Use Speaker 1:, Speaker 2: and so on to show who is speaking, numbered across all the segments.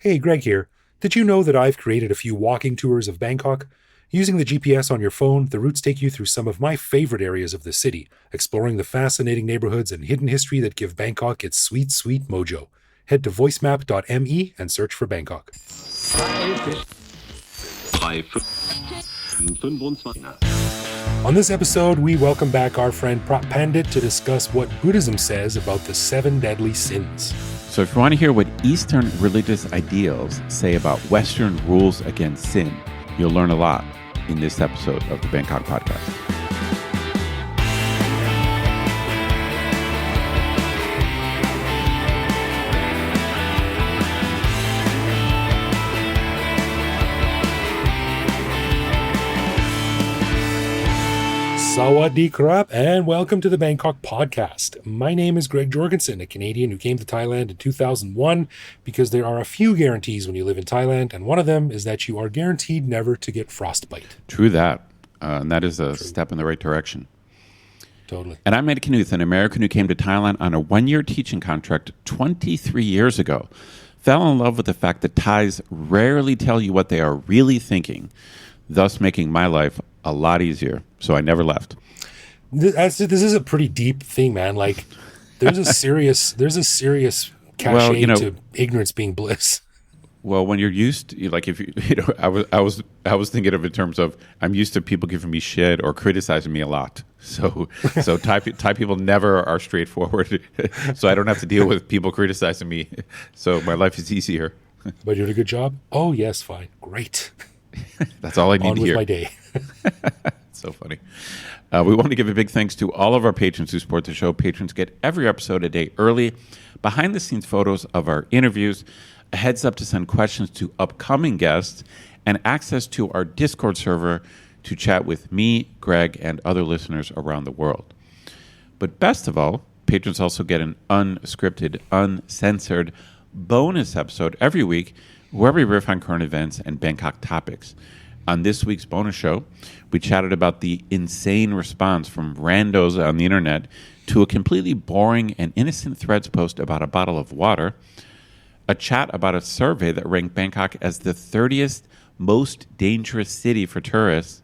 Speaker 1: Hey, Greg here. Did you know that I've created a few walking tours of Bangkok? Using the GPS on your phone, the routes take you through some of my favorite areas of the city, exploring the fascinating neighborhoods and hidden history that give Bangkok its sweet, sweet mojo. Head to voicemap.me and search for Bangkok. On this episode, we welcome back our friend Phra Pandit to discuss what Buddhism says about the 7 deadly sins.
Speaker 2: So if you want to hear what Eastern religious ideals say about Western rules against sin, you'll learn a lot in this episode of the Bangkok Podcast.
Speaker 1: Sawadee krap, and welcome to the Bangkok Podcast. My name is Greg Jorgensen, a Canadian who came to Thailand in 2001 because there are a few guarantees when you live in Thailand, and one of them is that you are guaranteed never to get frostbite.
Speaker 2: True that. And that is a step in the right direction.
Speaker 1: Totally.
Speaker 2: And I'm Ed Knuth, an American who came to Thailand on a one-year teaching contract 23 years ago. Fell in love with the fact that Thais rarely tell you what they are really thinking, thus making my life a lot easier. So I never left.
Speaker 1: This is a pretty deep thing, man. Like, there's a serious cachet to ignorance being bliss.
Speaker 2: Well, when you're used to, like, if you know, I was thinking of it in terms of I'm used to people giving me shit or criticizing me a lot. So Thai people never are straightforward. So I don't have to deal with people criticizing me. So my life is easier.
Speaker 1: But you did a good job? Oh, yes, fine. Great.
Speaker 2: That's all I need
Speaker 1: On
Speaker 2: to
Speaker 1: with
Speaker 2: hear.
Speaker 1: my day.
Speaker 2: So funny. We want to give a big thanks to all of our patrons who support the show. Patrons get every episode a day early, behind-the-scenes photos of our interviews, a heads up to send questions to upcoming guests, and access to our Discord server to chat with me, Greg, and other listeners around the world. But best of all, patrons also get an unscripted, uncensored bonus episode every week where we riff on current events and Bangkok topics. On this week's bonus show, we chatted about the insane response from randos on the internet to a completely boring and innocent Threads post about a bottle of water, a chat about a survey that ranked Bangkok as the 30th most dangerous city for tourists,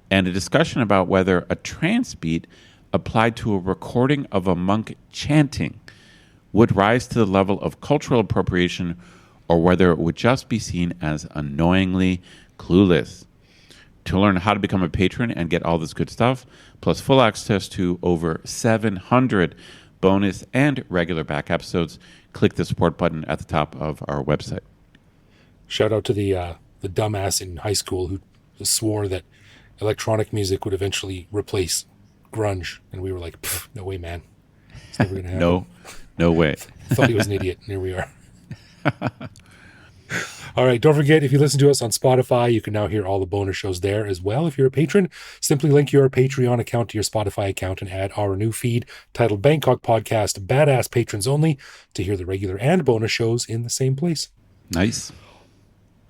Speaker 2: and a discussion about whether a trance beat applied to a recording of a monk chanting would rise to the level of cultural appropriation or whether it would just be seen as annoyingly clueless. To learn how to become a patron and get all this good stuff, plus full access to over 700 bonus and regular back episodes, click the support button at the top of our website.
Speaker 1: Shout out to the dumbass in high school who swore that electronic music would eventually replace grunge. And we were like, no way, man. It's never going to happen.
Speaker 2: No way.
Speaker 1: Thought he was an idiot, and here we are. All right, don't forget, if you listen to us on Spotify, you can now hear all the bonus shows there as well. If you're a patron, simply link your Patreon account to your Spotify account and add our new feed titled Bangkok Podcast Badass Patrons Only to hear the regular and bonus shows in the same place.
Speaker 2: Nice.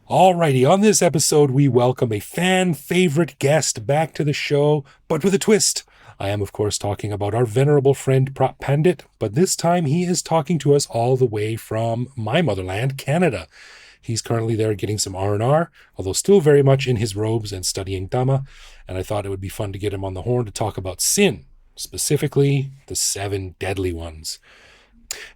Speaker 1: All righty, on this episode, we welcome a fan favorite guest back to the show, but with a twist. I am, of course, talking about our venerable friend Phra Pandit, but this time he is talking to us all the way from my motherland, Canada. He's currently there getting some R&R, although still very much in his robes and studying Dhamma, and I thought it would be fun to get him on the horn to talk about sin, specifically the 7 deadly ones.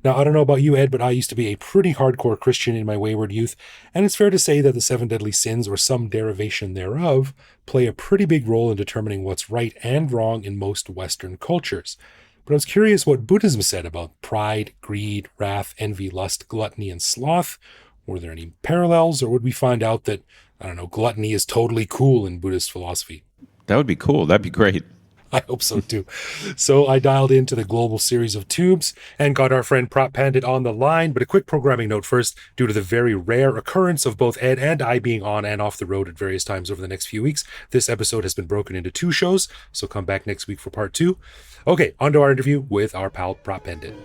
Speaker 1: Now, I don't know about you, Ed, but I used to be a pretty hardcore Christian in my wayward youth, and it's fair to say that the 7 deadly sins, or some derivation thereof, play a pretty big role in determining what's right and wrong in most Western cultures. But I was curious what Buddhism said about pride, greed, wrath, envy, lust, gluttony, and sloth. Were there any parallels, or would we find out that, gluttony is totally cool in Buddhist philosophy?
Speaker 2: That would be cool. That'd be great.
Speaker 1: I hope so too. So I dialed into the global series of tubes and got our friend Phra Pandit on the line. But a quick programming note first, due to the very rare occurrence of both Ed and I being on and off the road at various times over the next few weeks, this episode has been broken into 2 shows. So come back next week for part 2. Okay, on to our interview with our pal Phra Pandit.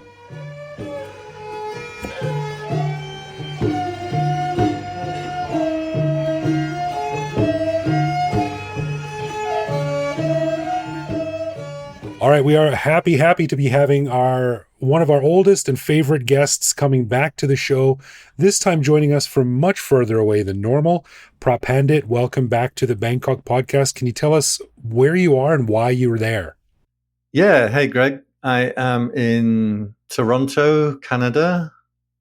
Speaker 1: All right, we are happy to be having our one of our oldest and favorite guests coming back to the show, this time joining us from much further away than normal. Phra Pandit, welcome back to the Bangkok podcast. Can you tell us where you are and why you were there?
Speaker 3: Yeah. Hey, Greg. I am in Toronto, Canada.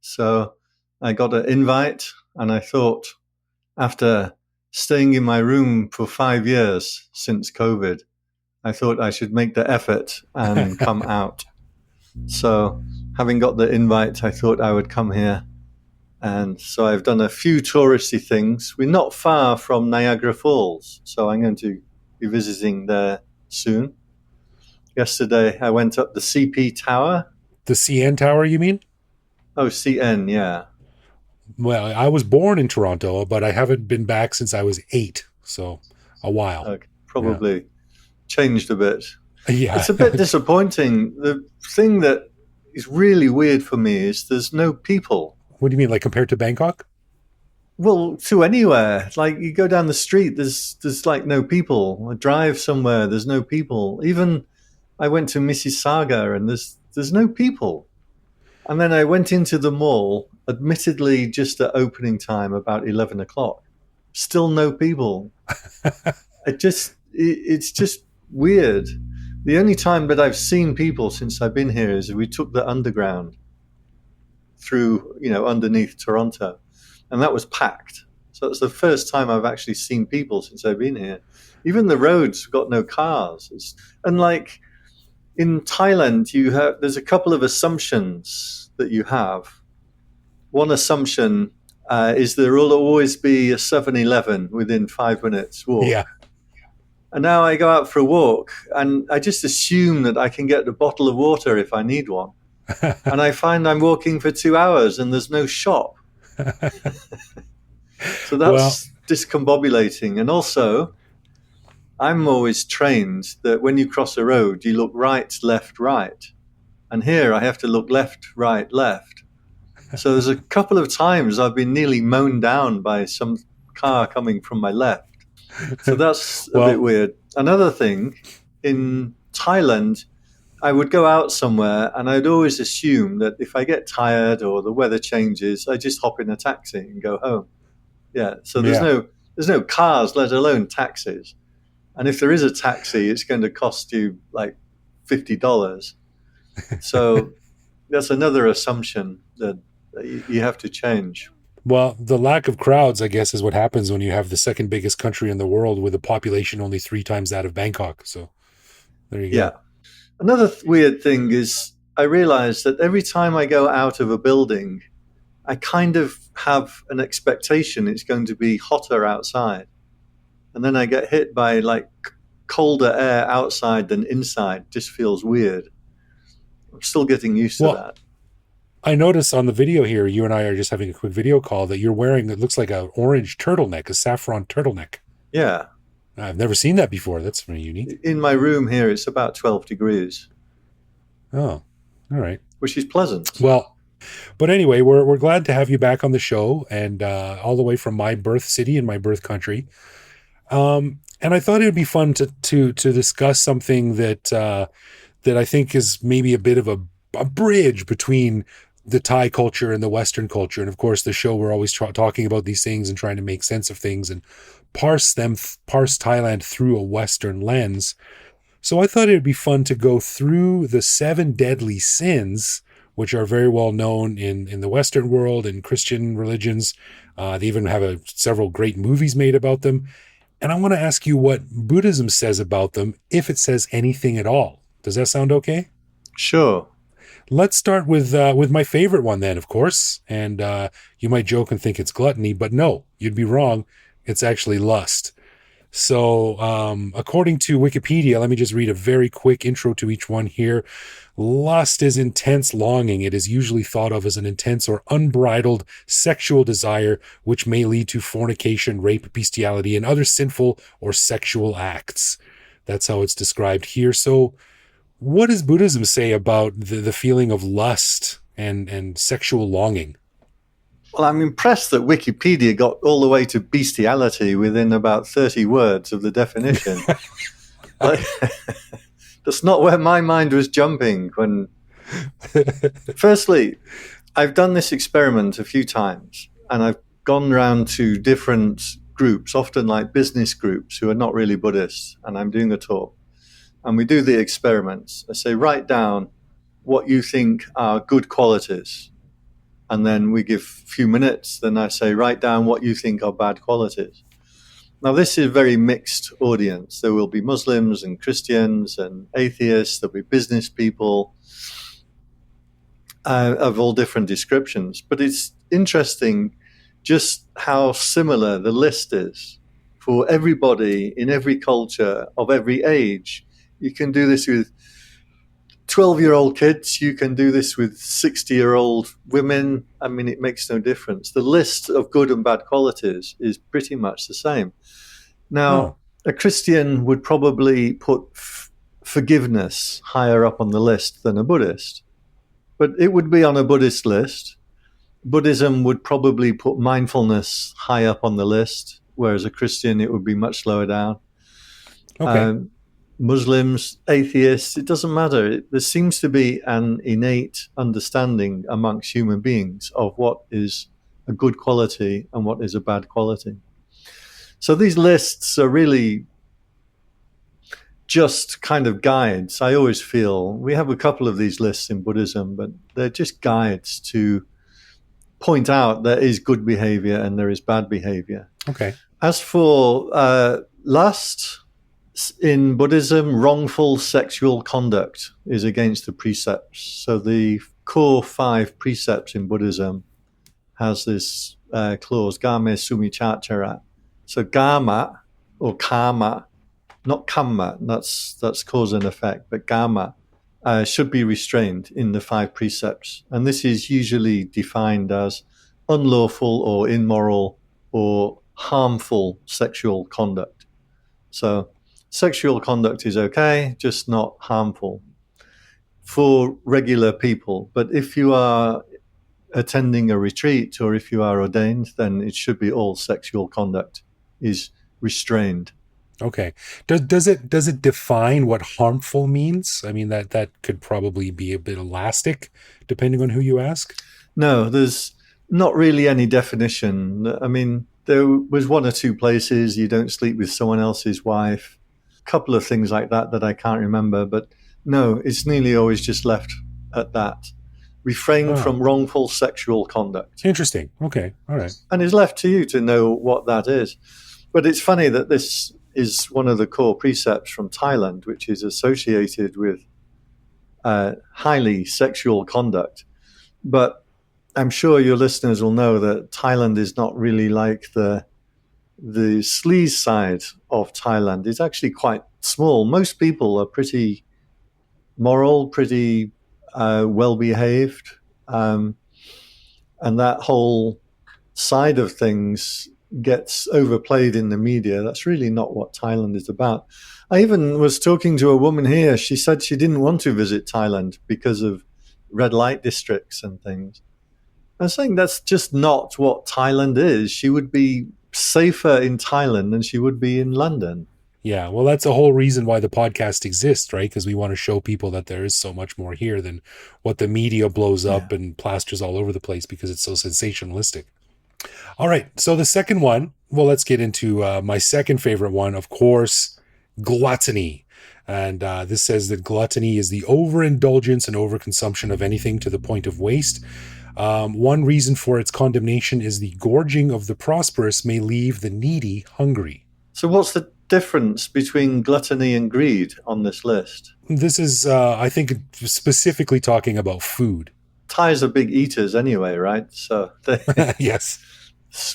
Speaker 3: So I got an invite, and I thought, after staying in my room for 5 years since COVID, I thought I should make the effort and come out. So having got the invite, I thought I would come here. And so I've done a few touristy things. We're not far from Niagara Falls, so I'm going to be visiting there soon. Yesterday, I went up the CP Tower.
Speaker 1: The CN Tower, you mean?
Speaker 3: Oh, CN, yeah.
Speaker 1: Well, I was born in Toronto, but I haven't been back since I was 8, so a while.
Speaker 3: Okay, probably changed a bit.
Speaker 1: Yeah.
Speaker 3: It's a bit disappointing. The thing that is really weird for me is there's no people.
Speaker 1: What do you mean, like compared to Bangkok?
Speaker 3: Well, to anywhere. Like you go down the street, there's like no people. I drive somewhere, there's no people. Even I went to Mississauga and there's no people. And then I went into the mall, admittedly just at opening time, about 11 o'clock. Still no people. It's just weird. The only time that I've seen people since I've been here is we took the underground through, underneath Toronto, and that was packed. So it's the first time I've actually seen people since I've been here. Even the roads got no cars. And like in Thailand, there's a couple of assumptions that you have. One assumption is there will always be a 7-Eleven within 5 minutes walk.
Speaker 1: Yeah.
Speaker 3: And now I go out for a walk, and I just assume that I can get a bottle of water if I need one. And I find I'm walking for 2 hours and there's no shop. So that's discombobulating. And also, I'm always trained that when you cross a road, you look right, left, right. And here I have to look left, right, left. So there's a couple of times I've been nearly mown down by some car coming from my left. So that's a bit weird. Another thing, in Thailand, I would go out somewhere and I'd always assume that if I get tired or the weather changes, I just hop in a taxi and go home. Yeah. So there's no cars, let alone taxis. And if there is a taxi, it's going to cost you like $50. So that's another assumption that you have to change.
Speaker 1: Well, the lack of crowds, I guess, is what happens when you have the second biggest country in the world with a population only 3 times that of Bangkok. So there you go.
Speaker 3: Yeah. Another weird thing is I realize that every time I go out of a building, I kind of have an expectation it's going to be hotter outside. And then I get hit by like colder air outside than inside. Just feels weird. I'm still getting used to that.
Speaker 1: I notice on the video here, you and I are just having a quick video call, that you're wearing, it looks like an orange turtleneck, a saffron turtleneck.
Speaker 3: Yeah.
Speaker 1: I've never seen that before. That's very unique.
Speaker 3: In my room here, it's about 12 degrees.
Speaker 1: Oh, all right.
Speaker 3: Which is pleasant.
Speaker 1: Well, but anyway, we're glad to have you back on the show, and all the way from my birth city and my birth country. And I thought it would be fun to discuss something that I think is maybe a bit of a bridge between the Thai culture and the Western culture. And of course, the show, we're always talking about these things and trying to make sense of things and parse Thailand through a Western lens. So I thought it would be fun to go through the 7 deadly sins, which are very well known in the Western world and Christian religions. They even have several great movies made about them. And I want to ask you what Buddhism says about them, if it says anything at all. Does that sound okay?
Speaker 3: Sure.
Speaker 1: Let's start with my favorite one then, of course. And you might joke and think it's gluttony, but no, you'd be wrong. It's actually lust. So according to Wikipedia, let me just read a very quick intro to each one here. Lust is intense longing. It is usually thought of as an intense or unbridled sexual desire, which may lead to fornication, rape, bestiality, and other sinful or sexual acts. That's how it's described here. So what does Buddhism say about the feeling of lust and sexual longing?
Speaker 3: Well, I'm impressed that Wikipedia got all the way to bestiality within about 30 words of the definition. That's not where my mind was jumping when Firstly, I've done this experiment a few times, and I've gone around to different groups, often like business groups who are not really Buddhists, and I'm doing a talk. And we do the experiments. I say, write down what you think are good qualities. And then we give a few minutes. Then I say, write down what you think are bad qualities. Now, this is a very mixed audience. There will be Muslims and Christians and atheists. There'll be business people of all different descriptions. But it's interesting just how similar the list is for everybody in every culture of every age. You can do this with 12-year-old kids. You can do this with 60-year-old women. I mean, it makes no difference. The list of good and bad qualities is pretty much the same. Now, a Christian would probably put forgiveness higher up on the list than a Buddhist, but it would be on a Buddhist list. Buddhism would probably put mindfulness high up on the list, whereas a Christian, it would be much lower down.
Speaker 1: Okay.
Speaker 3: Muslims, atheists, it doesn't matter. There seems to be an innate understanding amongst human beings of what is a good quality and what is a bad quality. So these lists are really just kind of guides. I always feel we have a couple of these lists in Buddhism, but they're just guides to point out there is good behavior and there is bad behavior.
Speaker 1: Okay.
Speaker 3: As for lust, in Buddhism, wrongful sexual conduct is against the precepts. So the core 5 precepts in Buddhism has this clause, game sumicachara. So gama or karma, not kamma, that's cause and effect, but gama should be restrained in the 5 precepts. And this is usually defined as unlawful or immoral or harmful sexual conduct. So sexual conduct is okay, just not harmful for regular people. But if you are attending a retreat or if you are ordained, then it should be all sexual conduct is restrained.
Speaker 1: Okay. Does it define what harmful means? I mean, that could probably be a bit elastic depending on who you ask.
Speaker 3: No, there's not really any definition. I mean, there was 1 or 2 places you don't sleep with someone else's wife, a couple of things like that I can't remember, but no, it's nearly always just left at that. Refrain from wrongful sexual conduct.
Speaker 1: Interesting. Okay. All right.
Speaker 3: And it's left to you to know what that is. But it's funny that this is one of the core precepts from Thailand, which is associated with highly sexual conduct. But I'm sure your listeners will know that Thailand is not really like the sleaze side of Thailand. It's actually quite small. Most people are pretty moral, pretty well-behaved. And that whole side of things gets overplayed in the media. That's really not what Thailand is about. I even was talking to a woman here. She said she didn't want to visit Thailand because of red light districts and things. I'm saying that's just not what Thailand is. She would be safer in Thailand than she would be in London.
Speaker 1: Yeah, well, that's the whole reason why the podcast exists, right? Because we want to show people that there is so much more here than what the media blows up and plasters all over the place because it's so sensationalistic. All right, so the second one, well, let's get into my second favorite one, of course, gluttony. And this says that gluttony is the overindulgence and overconsumption of anything to the point of waste. One reason for its condemnation is the gorging of the prosperous may leave the needy hungry.
Speaker 3: So what's the difference between gluttony and greed on this list?
Speaker 1: This is, I think, specifically talking about food.
Speaker 3: Thais are big eaters anyway, right? So they,
Speaker 1: yes.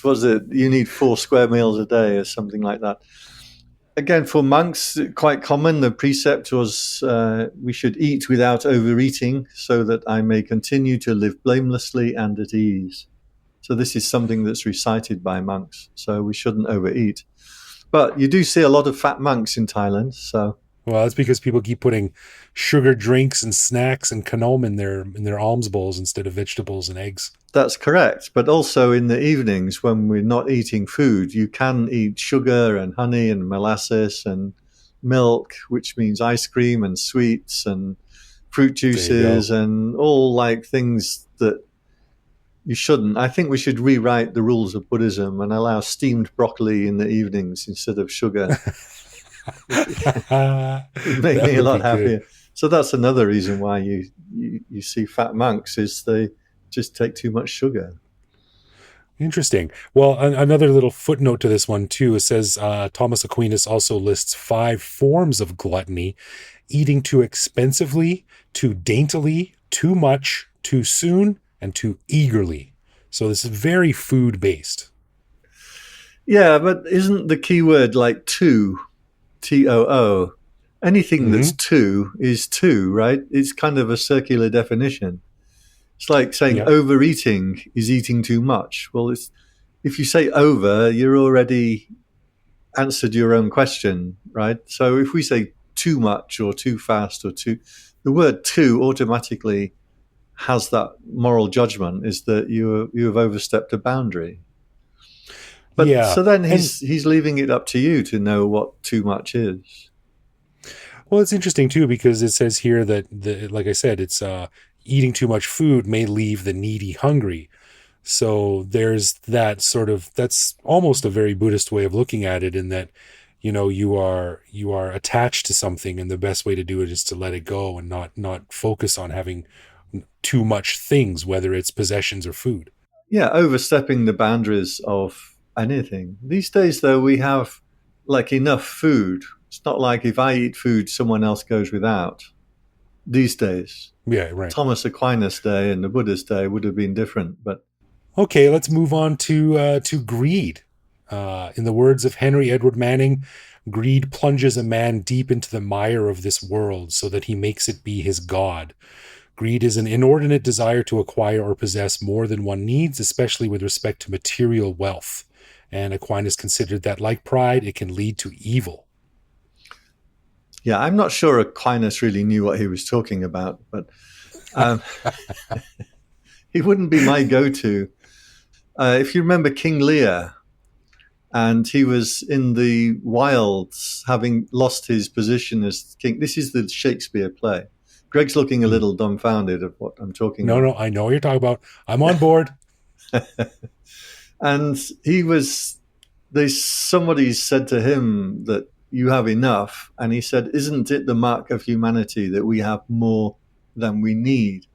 Speaker 3: Was it you need 4 square meals a day or something like that? Again, for monks, quite common. The precept was we should eat without overeating so that I may continue to live blamelessly and at ease. So this is something that's recited by monks. So we shouldn't overeat. But you do see a lot of fat monks in Thailand. So
Speaker 1: well, that's because people keep putting sugar drinks and snacks and kanom in their alms bowls instead of vegetables and eggs.
Speaker 3: That's correct. But also in the evenings when we're not eating food, you can eat sugar and honey and molasses and milk, which means ice cream and sweets and fruit
Speaker 1: There you go.
Speaker 3: juices and all like things that you shouldn't. I think we should rewrite the rules of Buddhism and allow steamed broccoli in the evenings instead of sugar. It'd make
Speaker 1: That
Speaker 3: me a
Speaker 1: would
Speaker 3: lot
Speaker 1: be good.
Speaker 3: happier. So that's another reason why you see fat monks is they just take too much sugar.
Speaker 1: Interesting. Well, another little footnote to this one, too. It says Thomas Aquinas also lists 5 forms of gluttony: eating too expensively, too daintily, too much, too soon, and too eagerly. So this is very food based.
Speaker 3: Yeah, but isn't the key word like too, Too? Anything that's
Speaker 1: Mm-hmm.
Speaker 3: too is too, right? It's kind of a circular definition. It's like saying
Speaker 1: Yeah.
Speaker 3: overeating is eating too much. Well, it's if you say over, you're already answered your own question, right? So if we say too much or too fast or too, the word too automatically has that moral judgment is that you have overstepped a boundary. But
Speaker 1: Yeah.
Speaker 3: so then
Speaker 1: And
Speaker 3: he's leaving it up to you to know what too much is.
Speaker 1: well, it's interesting, too, because it says here that, like I said, it's eating too much food may leave the needy hungry. So there's that sort of, that's almost a very Buddhist way of looking at it, in that, you are attached to something, and the best way to do it is to let it go and not focus on having too much things, whether it's possessions or food.
Speaker 3: Yeah, overstepping the boundaries of anything. These days, though, we have like enough food. It's not like if I eat food, someone else goes without. These days,
Speaker 1: Yeah, right.
Speaker 3: Thomas Aquinas' day and the Buddhist day would have been different. But
Speaker 1: Okay, let's move on to greed. In the words of Henry Edward Manning, greed plunges a man deep into the mire of this world so that he makes it be his god. Greed is an inordinate desire to acquire or possess more than one needs, especially with respect to material wealth. And Aquinas considered that, like pride, it can lead to evil.
Speaker 3: yeah, I'm not sure Aquinas really knew what he was talking about, but um, he wouldn't be my go-to. If you remember King Lear, and he was in the wilds having lost his position as king. This is the Shakespeare play. Greg's looking a little dumbfounded of what I'm talking
Speaker 1: No,
Speaker 3: about.
Speaker 1: no, I know what you're talking about. I'm on board.
Speaker 3: And he was, somebody said to him that you have enough. And he said, isn't it the mark of humanity that we have more than we need?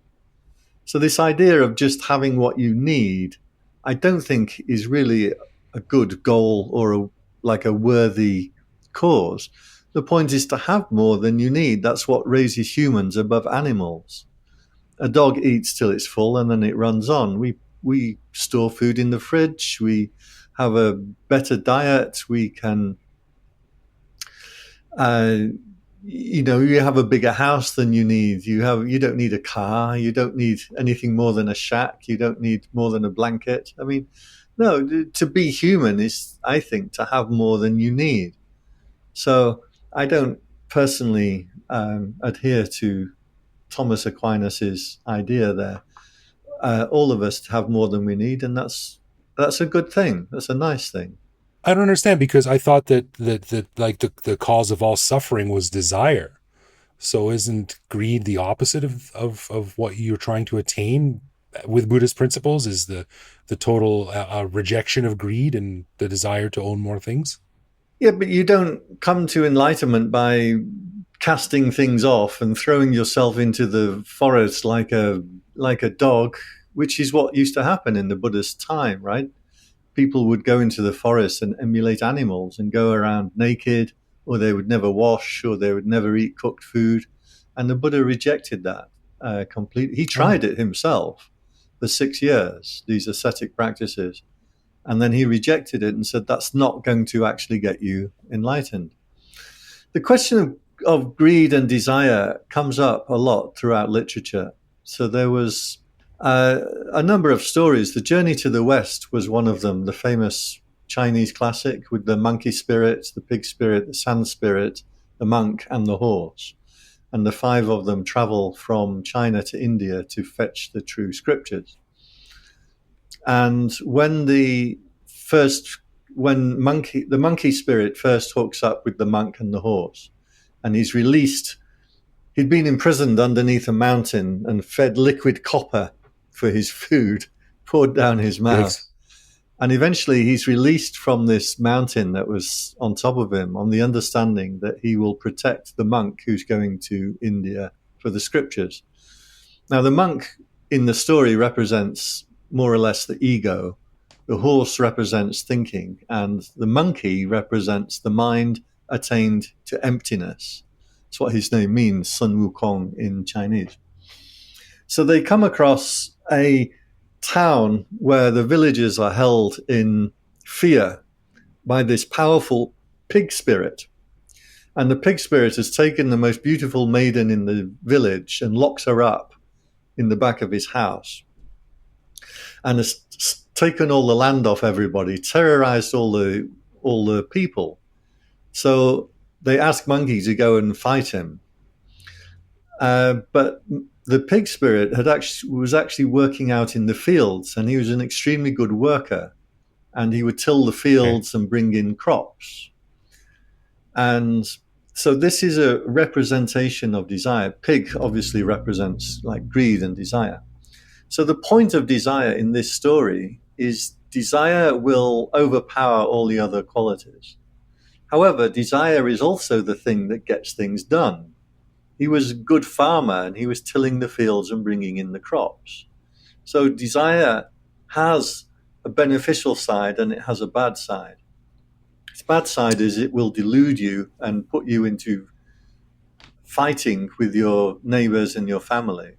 Speaker 3: So this idea of just having what you need, I don't think is really a good goal or like a worthy cause. The point is to have more than you need. That's what raises humans above animals. A dog eats till it's full and then it runs on. We store food in the fridge. We have a better diet. We can, you have a bigger house than you need. You don't need a car. You don't need anything more than a shack. You don't need more than a blanket. I mean, no, to be human is, I think, to have more than you need. So I don't personally adhere to Thomas Aquinas's idea there. All of us have more than we need, and that's a good thing. That's a nice thing.
Speaker 1: I don't understand, because I thought that like the cause of all suffering was desire. So isn't greed the opposite of what you're trying to attain with Buddhist principles? Is the total rejection of greed and the desire to own more things?
Speaker 3: Yeah, but you don't come to enlightenment by casting things off and throwing yourself into the forest like a dog, which is what used to happen in the Buddhist time, right? People would go into the forest and emulate animals and go around naked, or they would never wash, or they would never eat cooked food. And the Buddha rejected that completely. He tried it himself for 6 years, these ascetic practices. And then he rejected it and said, that's not going to actually get you enlightened. The question of greed and desire comes up a lot throughout literature. So there was a number of stories. The Journey to the West was one of them, the famous Chinese classic with the monkey spirit, the pig spirit, the sand spirit, the monk, and the horse. And the 5 of them travel from China to India to fetch the true scriptures. And when the monkey spirit first hooks up with the monk and the horse, and he's released He'd been imprisoned underneath a mountain and fed liquid copper for his food, poured down his mouth.
Speaker 1: Yes.
Speaker 3: And eventually he's released from this mountain that was on top of him on the understanding that he will protect the monk who's going to India for the scriptures. Now, the monk in the story represents more or less the ego. The horse represents thinking, and the monkey represents the mind attained to emptiness. That's what his name means, Sun Wukong in Chinese. So they come across a town where the villagers are held in fear by this powerful pig spirit. And the pig spirit has taken the most beautiful maiden in the village and locks her up in the back of his house, and has taken all the land off everybody, terrorized all the people. So they ask Monkey to go and fight him. But the pig spirit was actually working out in the fields, and he was an extremely good worker, and he would till the fields and bring in crops. And so this is a representation of desire. Pig obviously represents like greed and desire. So the point of desire in this story is desire will overpower all the other qualities. However, desire is also the thing that gets things done. He was a good farmer, and he was tilling the fields and bringing in the crops. So desire has a beneficial side and it has a bad side. Its bad side is it will delude you and put you into fighting with your neighbors and your family.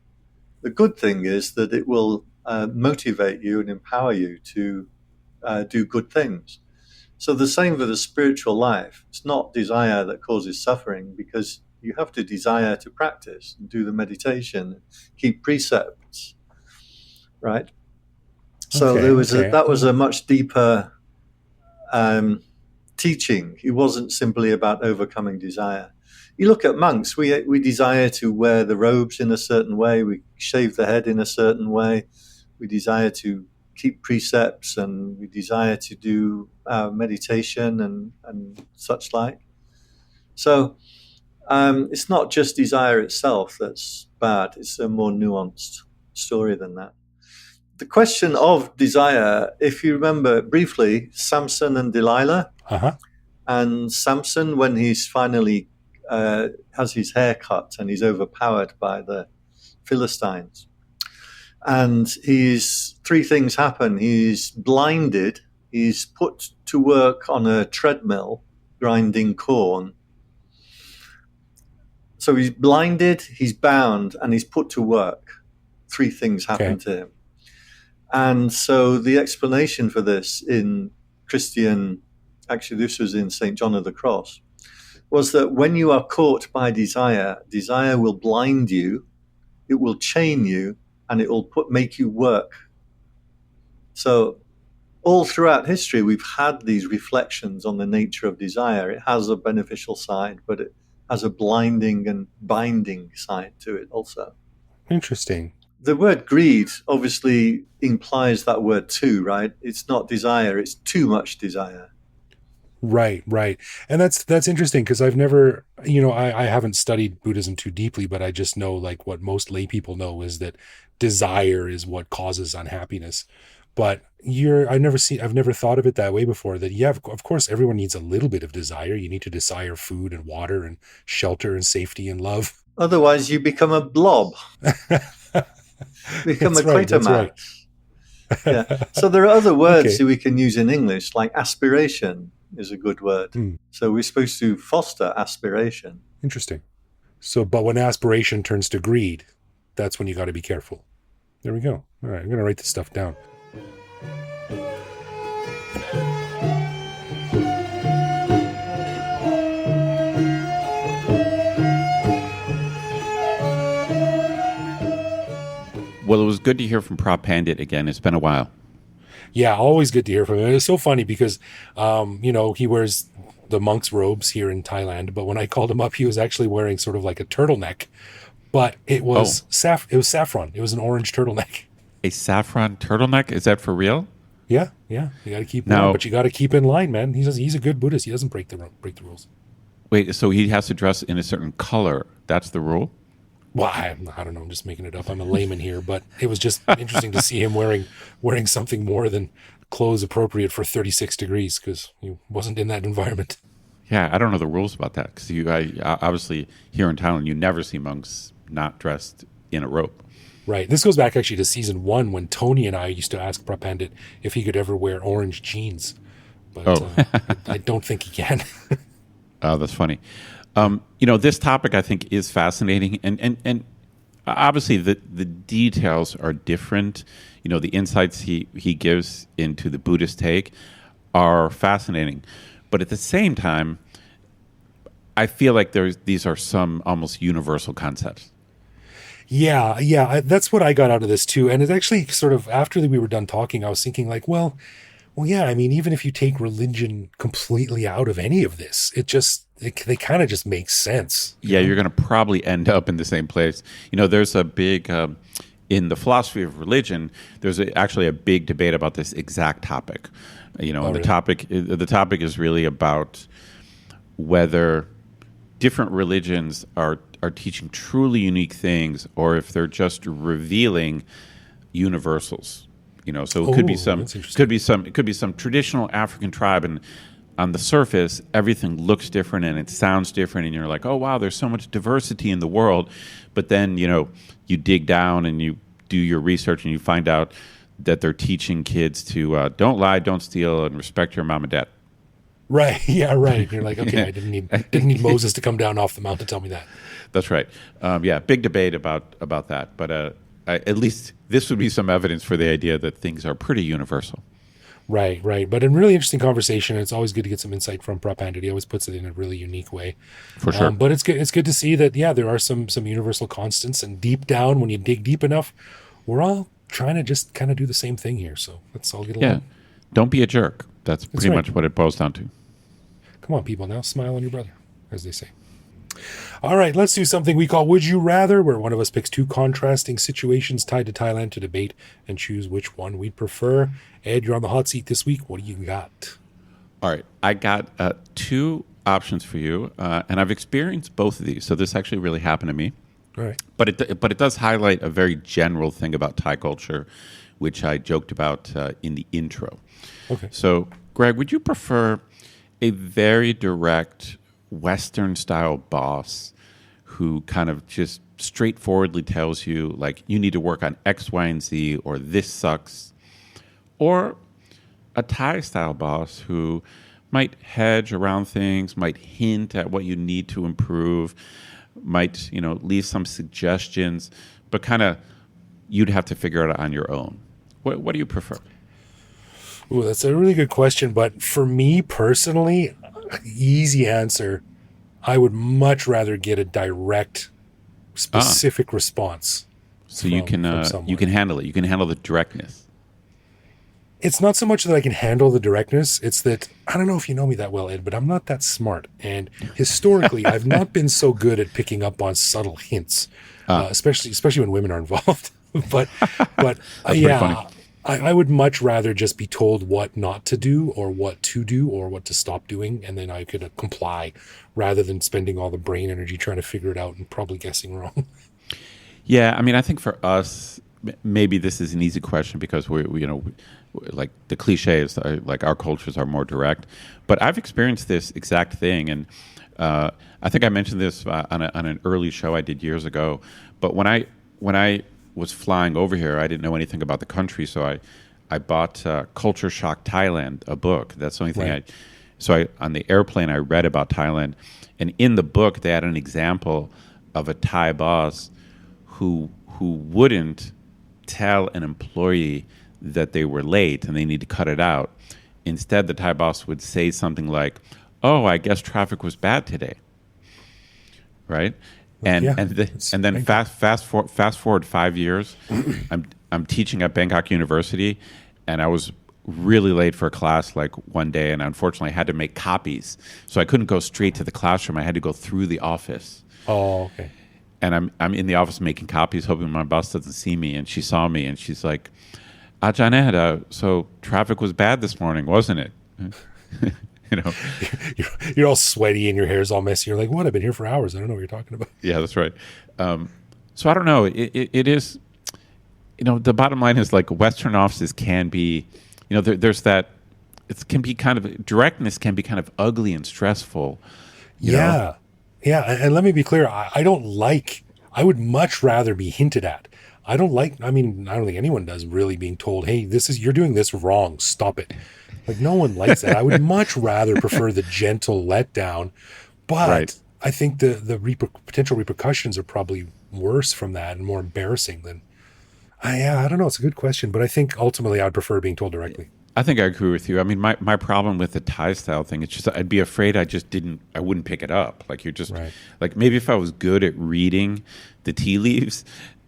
Speaker 3: The good thing is that it will motivate you and empower you to do good things. So the same for the spiritual life. It's not desire that causes suffering, because you have to desire to practice and do the meditation, keep precepts, right? So that was a much deeper teaching. It wasn't simply about overcoming desire. You look at monks, we desire to wear the robes in a certain way, we shave the head in a certain way, we desire to keep precepts, and we desire to do meditation and such like. So it's not just desire itself that's bad, it's a more nuanced story than that. The question of desire, if you remember briefly, Samson and Delilah, and Samson, when he's finally has his hair cut and he's overpowered by the Philistines, and three things happen. He's blinded, he's put to work on a treadmill grinding corn. So he's blinded, he's bound, and he's put to work. Three things happen to him. And so the explanation for this in Christian, actually this was in St. John of the Cross, was that when you are caught by desire, desire will blind you, it will chain you, and it will make you work. So all throughout history, we've had these reflections on the nature of desire. It has a beneficial side, but it has a blinding and binding side to it also.
Speaker 1: Interesting.
Speaker 3: The word greed obviously implies that word too, right? It's not desire, it's too much desire.
Speaker 1: Right. And that's interesting, because I've never, I haven't studied Buddhism too deeply, but I just know, like, what most lay people know is that desire is what causes unhappiness. But I've never thought of it that way before, that, yeah, of course, everyone needs a little bit of desire. You need to desire food and water and shelter and safety and love.
Speaker 3: Otherwise, you become a blob. Become a crater mass. Yeah. So there are other words that we can use in English, like aspiration is a good word. So we're supposed to foster aspiration.
Speaker 1: Interesting. So, but when aspiration turns to greed, that's when you got to be careful. There we go. All right, I'm going to write this stuff down.
Speaker 2: Well, it was good to hear from Phra Pandit again. It's been a while.
Speaker 1: Yeah, always good to hear from him. It's so funny because, he wears the monk's robes here in Thailand, but when I called him up, he was actually wearing sort of like a turtleneck, but it was it was saffron. It was an orange turtleneck.
Speaker 2: A saffron turtleneck? Is that for real?
Speaker 1: Yeah. You got to keep warm, but you got to keep in line, man. He's a good Buddhist. He doesn't break the rules.
Speaker 2: Wait, so he has to dress in a certain color. That's the rule?
Speaker 1: Well, I don't know. I'm just making it up. I'm a layman here, but it was just interesting to see him wearing something more than clothes appropriate for 36 degrees because he wasn't in that environment.
Speaker 2: Yeah, I don't know the rules about that because obviously here in Thailand you never see monks not dressed in a robe.
Speaker 1: Right. This goes back actually to season 1 when Tony and I used to ask Phra Pandit if he could ever wear orange jeans. But I don't think he can.
Speaker 2: Oh, that's funny. This topic I think is fascinating, and obviously the details are different. The insights he gives into the Buddhist take are fascinating, but at the same time, I feel like these are some almost universal concepts.
Speaker 1: Yeah, that's what I got out of this too. And it's actually sort of after we were done talking, I was thinking like, well, yeah. I mean, even if you take religion completely out of any of this, they kind of just make sense.
Speaker 2: Yeah, you're going to probably end up in the same place. There's a big in the philosophy of religion. There's actually a big debate about this exact topic. And
Speaker 1: really?
Speaker 2: the topic is really about whether different religions are teaching truly unique things, or if they're just revealing universals. So it could be some traditional African tribe, and on the surface everything looks different and it sounds different, and you're like, oh wow, there's so much diversity in the world. But then you dig down and you do your research and you find out that they're teaching kids to don't lie, don't steal, and respect your mom and dad.
Speaker 1: Right. Yeah. Right. You're like, okay, I didn't need Moses to come down off the mount to tell me that.
Speaker 2: That's right. Big debate about that. But at least this would be some evidence for the idea that things are pretty universal.
Speaker 1: Right. But a really interesting conversation. And it's always good to get some insight from Phra Pandit. He always puts it in a really unique way.
Speaker 2: For sure.
Speaker 1: But it's good to see that, there are some universal constants. And deep down, when you dig deep enough, we're all trying to just kind of do the same thing here. So let's all get along.
Speaker 2: Yeah. Don't be a jerk. That's pretty much what it boils down to.
Speaker 1: Come on, people. Now smile on your brother, as they say. All right, let's do something we call Would You Rather, where one of us picks two contrasting situations tied to Thailand to debate and choose which one we'd prefer. Ed, you're on the hot seat this week. What do you got?
Speaker 2: All right, I got two options for you, and I've experienced both of these, so this actually really happened to me.
Speaker 1: All right.
Speaker 2: But it does highlight a very general thing about Thai culture, which I joked about in the intro.
Speaker 1: Okay.
Speaker 2: So, Greg, would you prefer a very direct Western-style boss who kind of just straightforwardly tells you, like, you need to work on X, Y, and Z, or this sucks, or a Thai-style boss who might hedge around things, might hint at what you need to improve, might leave some suggestions, but kind of you'd have to figure it out on your own? What do you prefer?
Speaker 1: Ooh, that's a really good question. But for me personally, easy answer, I would much rather get a direct, specific response.
Speaker 2: So you can handle it. You can handle the directness.
Speaker 1: It's not so much that I can handle the directness. It's that, I don't know if you know me that well, Ed, but I'm not that smart. And historically, I've not been so good at picking up on subtle hints, especially when women are involved. but yeah, I would much rather just be told what not to do or what to stop doing, and then I could comply rather than spending all the brain energy trying to figure it out and probably guessing wrong.
Speaker 2: Yeah, I mean, I think for us, maybe this is an easy question because we like the cliche is like our cultures are more direct, but I've experienced this exact thing, and I think I mentioned this on an early show I did years ago. But when I was flying over here, I didn't know anything about the country, so I bought Culture Shock Thailand, a book. That's the only thing
Speaker 1: Right.
Speaker 2: So on the airplane I read about Thailand, and in the book they had an example of a Thai boss who wouldn't tell an employee that they were late and they need to cut it out. Instead, the Thai boss would say something like, "Oh, I guess traffic was bad today." Right? And then fast forward 5 years, I'm teaching at Bangkok University, and I was really late for a class like one day, and unfortunately I had to make copies, so I couldn't go straight to the classroom. I had to go through the office.
Speaker 1: Oh, okay.
Speaker 2: And I'm in the office making copies, hoping my boss doesn't see me. And she saw me, and she's like, "Ajahn Ed, so traffic was bad this morning, wasn't it?" You're
Speaker 1: You're all sweaty and your hair's all messy. You're like, what? I've been here for hours. I don't know what you're talking about.
Speaker 2: Yeah, that's right. So I don't know. It is, the bottom line is like Western offices can be, there's that, it can be kind of, directness can be kind of ugly and stressful. You know?
Speaker 1: Yeah. And let me be clear. I would much rather be hinted at. I don't think anyone does really being told, hey, you're doing this wrong. Stop it. Like no one likes that. I would much rather prefer the gentle letdown, but
Speaker 2: Right.
Speaker 1: I think the potential repercussions are probably worse from that and more embarrassing than, I don't know. It's a good question, but I think ultimately I'd prefer being told directly.
Speaker 2: I think I agree with you. I mean, my problem with the Thai style thing, it's just I'd be afraid I wouldn't pick it up. Like you're just
Speaker 1: Right.
Speaker 2: like maybe if I was good at reading the tea leaves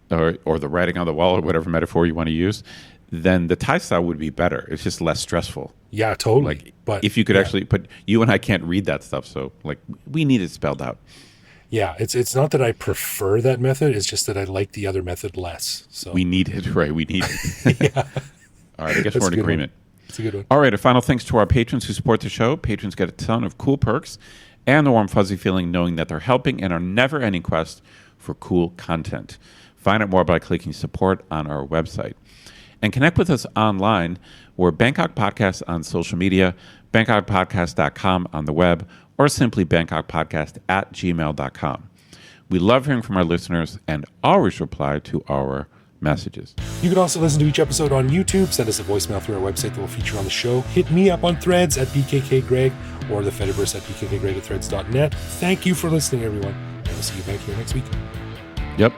Speaker 2: or the writing on the wall or whatever metaphor you want to use, then the Thai style would be better. It's just less stressful.
Speaker 1: Yeah, totally.
Speaker 2: Like
Speaker 1: But
Speaker 2: if you could actually, but you and I can't read that stuff, so like we need it spelled out.
Speaker 1: yeah, it's not that I prefer that method. It's just that I like the other method less. So
Speaker 2: We need it, right? We need it. All right, I guess
Speaker 1: That's
Speaker 2: we're
Speaker 1: a
Speaker 2: in
Speaker 1: good
Speaker 2: agreement.
Speaker 1: one. It's a good one.
Speaker 2: All right, a final thanks to our patrons who support the show. Patrons get a ton of cool perks and the warm, fuzzy feeling knowing that they're helping in our never-ending quest for cool content. Find out more by clicking support on our website. And connect with us online. We're Bangkok Podcast on social media, bangkokpodcast.com on the web, or simply bangkokpodcast@gmail.com. We love hearing from our listeners and always reply to our messages.
Speaker 1: You can also listen to each episode on YouTube. Send us a voicemail through our website that will feature on the show. Hit me up on Threads at BKKGreg or the Fediverse at bkkgreg@threads.net. Thank you for listening, everyone. And we'll see you back here next week.
Speaker 2: Yep.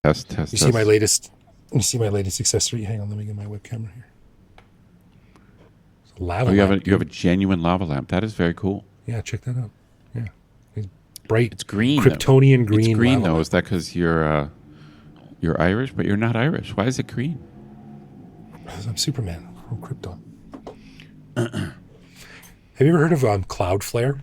Speaker 2: Test.
Speaker 1: You see my latest accessory? Hang on, let me get my web camera here. It's a lava lamp.
Speaker 2: You have a genuine lava lamp. That is very cool.
Speaker 1: Yeah, check that out. Yeah. It's bright.
Speaker 2: It's green.
Speaker 1: Kryptonian green.
Speaker 2: It's green
Speaker 1: lava
Speaker 2: though.
Speaker 1: lamp.
Speaker 2: Is that because you're Irish, but you're not Irish? Why is it green?
Speaker 1: Because I'm Superman from Krypton. Have you ever heard of Cloudflare?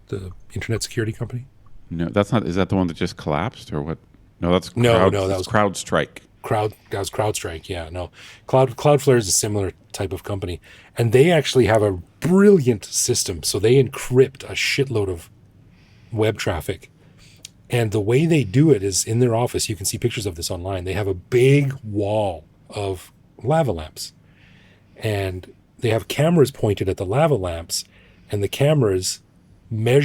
Speaker 1: The internet security company?
Speaker 2: No, that's not. Is that the one that just collapsed or what? No, that's
Speaker 1: No, that was
Speaker 2: CrowdStrike.
Speaker 1: That was CrowdStrike. Yeah, no. Cloudflare is a similar type of company, and they actually have a brilliant system. So they encrypt a shitload of web traffic, and the way they do it is in their office. You can see pictures of this online. They have a big wall of lava lamps, and they have cameras pointed at the lava lamps, and the cameras they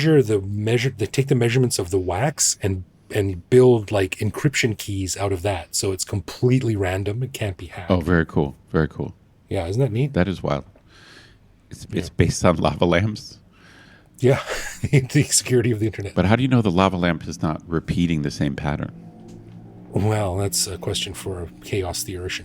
Speaker 1: take the measurements of the wax and build like encryption keys out of that. So it's completely random. It can't be hacked.
Speaker 2: Oh, very cool. Very cool.
Speaker 1: Yeah, isn't that neat?
Speaker 2: That is wild. It's based on lava lamps.
Speaker 1: Yeah, the security of the internet.
Speaker 2: But how do you know the lava lamp is not repeating the same pattern?
Speaker 1: Well, that's a question for a chaos theorist.